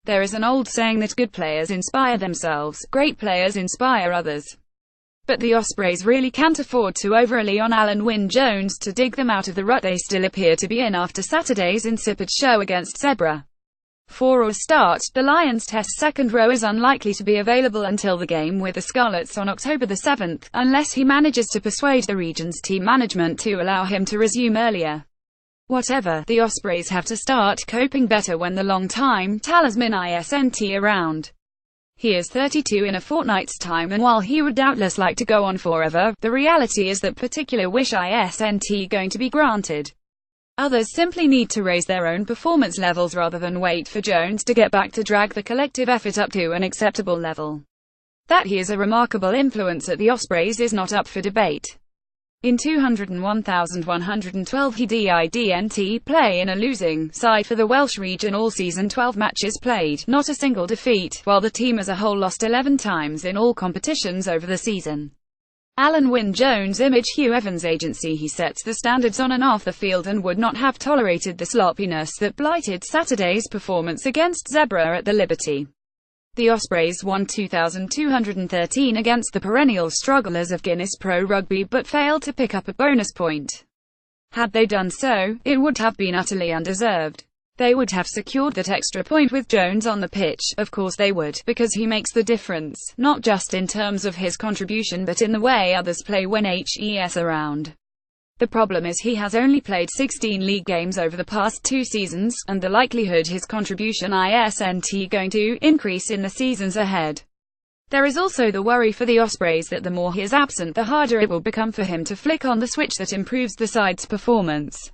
There is an old saying that good players inspire themselves, great players inspire others. But the Ospreys really can't afford to overrely on Alan Wynne-Jones to dig them out of the rut they still appear to be in after Saturday's insipid show against Zebra. For a start, the Lions' Test second row is unlikely to be available until the game with the Scarlets on October the 7th, unless he manages to persuade the region's team management to allow him to resume earlier. Whatever, the Ospreys have to start coping better when the long-time talisman isn't around. He is 32 in a fortnight's time, and while he would doubtless like to go on forever, the reality is that particular wish isn't going to be granted. Others simply need to raise their own performance levels rather than wait for Jones to get back to drag the collective effort up to an acceptable level. That he is a remarkable influence at the Ospreys is not up for debate. In 201,112 he didn't play in a losing side for the Welsh region all season, 12 matches played, not a single defeat, while the team as a whole lost 11 times in all competitions over the season. Alan Wynne-Jones' image Hugh Evans' agency. He sets the standards on and off the field and would not have tolerated the sloppiness that blighted Saturday's performance against Zebra at the Liberty. The Ospreys won 2,213 against the perennial strugglers of Guinness Pro Rugby but failed to pick up a bonus point. Had they done so, it would have been utterly undeserved. They would have secured that extra point with Jones on the pitch. Of course they would, because he makes the difference, not just in terms of his contribution but in the way others play when he's around. The problem is he has only played 16 league games over the past 2 seasons, and the likelihood his contribution isn't going to increase in the seasons ahead. There is also the worry for the Ospreys that the more he is absent, the harder it will become for him to flick on the switch that improves the side's performance.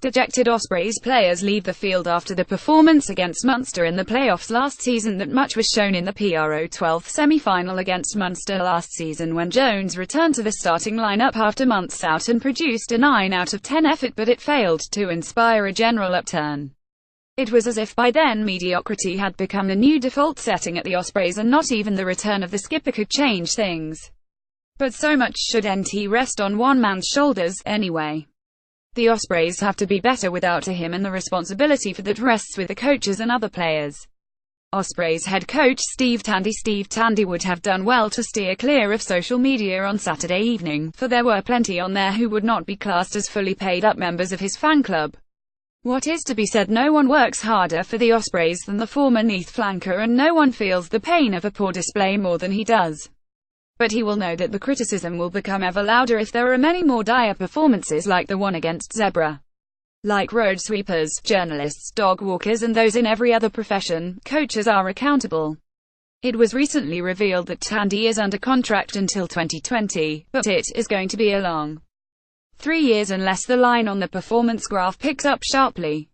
Dejected Ospreys players leave the field after the performance against Munster in the playoffs last season. That much was shown in the PRO 12th semi-final against Munster last season when Jones returned to the starting lineup after months out and produced a 9 out of 10 effort, but it failed to inspire a general upturn. It was as if by then mediocrity had become the new default setting at the Ospreys, and not even the return of the skipper could change things. But so much shouldn't rest on one man's shoulders, anyway. The Ospreys have to be better without him, and the responsibility for that rests with the coaches and other players. Ospreys head coach Steve Tandy would have done well to steer clear of social media on Saturday evening, for there were plenty on there who would not be classed as fully paid up members of his fan club. What is to be said, no one works harder for the Ospreys than the former Neath flanker, and no one feels the pain of a poor display more than he does. But he will know that the criticism will become ever louder if there are many more dire performances like the one against Zebra. Like road sweepers, journalists, dog walkers and those in every other profession, coaches are accountable. It was recently revealed that Tandy is under contract until 2020, but it is going to be a long 3 years unless the line on the performance graph picks up sharply.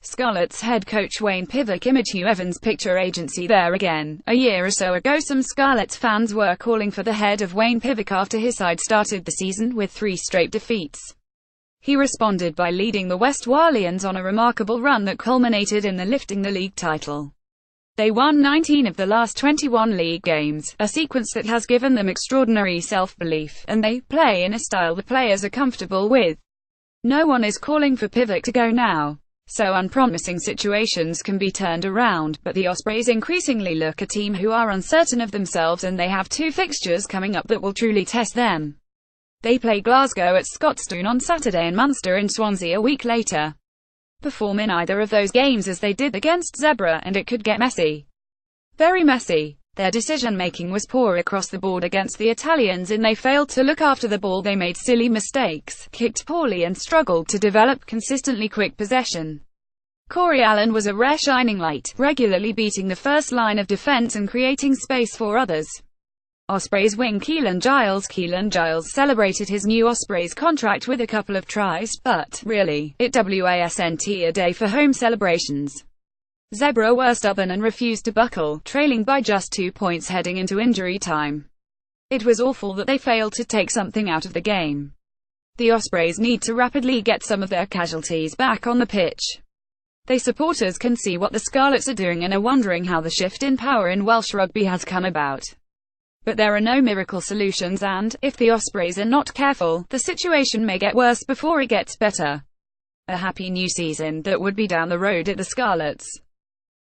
Scarlets head coach Wayne Pivac, image Hugh Evans' picture agency. There again, a year or so ago some Scarlets fans were calling for the head of Wayne Pivac after his side started the season with 3 straight defeats. He responded by leading the West Walians on a remarkable run that culminated in the lifting the league title. They won 19 of the last 21 league games, a sequence that has given them extraordinary self-belief, and they play in a style the players are comfortable with. No one is calling for Pivac to go now. So unpromising situations can be turned around, but the Ospreys increasingly look a team who are uncertain of themselves, and they have 2 fixtures coming up that will truly test them. They play Glasgow at Scotstoun on Saturday and Munster in Swansea a week later. Perform in either of those games as they did against Zebra, and it could get messy. Very messy. Their decision-making was poor across the board against the Italians, and they failed to look after the ball. They made silly mistakes, kicked poorly and struggled to develop consistently quick possession. Corey Allen was a rare shining light, regularly beating the first line of defense and creating space for others. Ospreys wing Keelan Giles celebrated his new Ospreys contract with a couple of tries, but, really, it wasn't a day for home celebrations. Zebra were stubborn and refused to buckle, trailing by just 2 points heading into injury time. It was awful that they failed to take something out of the game. The Ospreys need to rapidly get some of their casualties back on the pitch. They supporters can see what the Scarlets are doing and are wondering how the shift in power in Welsh rugby has come about. But there are no miracle solutions, and, if the Ospreys are not careful, the situation may get worse before it gets better. A happy new season that would be down the road at the Scarlets.